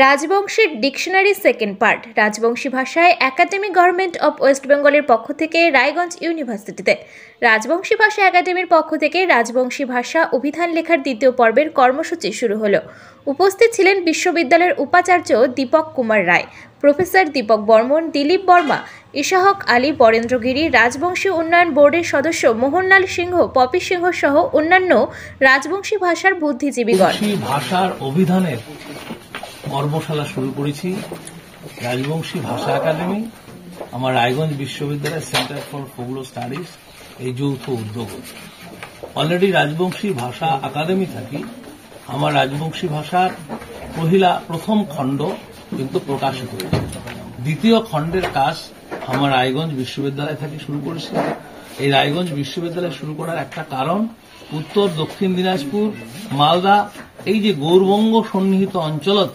রাজবংশীর dictionary second part Rajbanshi ভাষায় academy government of West বেঙ্গলের পক্ষ থেকে রায়গঞ্জ ইউনিভার্সিটিতে রাজবংশী ভাষা একাডেমির পক্ষ থেকে রাজবংশী ভাষা অভিধান লেখার দ্বিতীয় পর্বের কর্মসূচি শুরু হলো। উপস্থিত ছিলেন বিশ্ববিদ্যালয়ের উপাচার্য দীপক কুমার রায়, প্রফেসর দীপক বর্মন, দিলীপ বর্মা, ইশাহক আলী, বরেন্দ্র গিরি, রাজবংশী উন্নয়ন বোর্ডের সদস্য মোহনলাল সিংহ, পপি সিংহ সহ অন্যান্য রাজবংশী ভাষার বুদ্ধিজীবীগণ। ভাষার অভিধানের কর্মশালা শুরু করেছি রাজবংশী ভাষা একাডেমি, আমার রায়গঞ্জ বিশ্ববিদ্যালয়ের সেন্টার ফর ফোকলো স্টাডিজ এই যৌথ উদ্যোগ। অলরেডি রাজবংশী ভাষা একাডেমি থাকি আমার রাজবংশী ভাষার প্রথম খণ্ড কিন্তু প্রকাশিত হয়েছে। দ্বিতীয় খণ্ডের কাজ আমার রায়গঞ্জ বিশ্ববিদ্যালয় থেকে শুরু করেছি। এই রায়গঞ্জ বিশ্ববিদ্যালয় শুরু করার একটা কারণ, উত্তর দক্ষিণ দিনাজপুর, মালদা এই যে গৌরবঙ্গ সন্নিহিত অঞ্চলত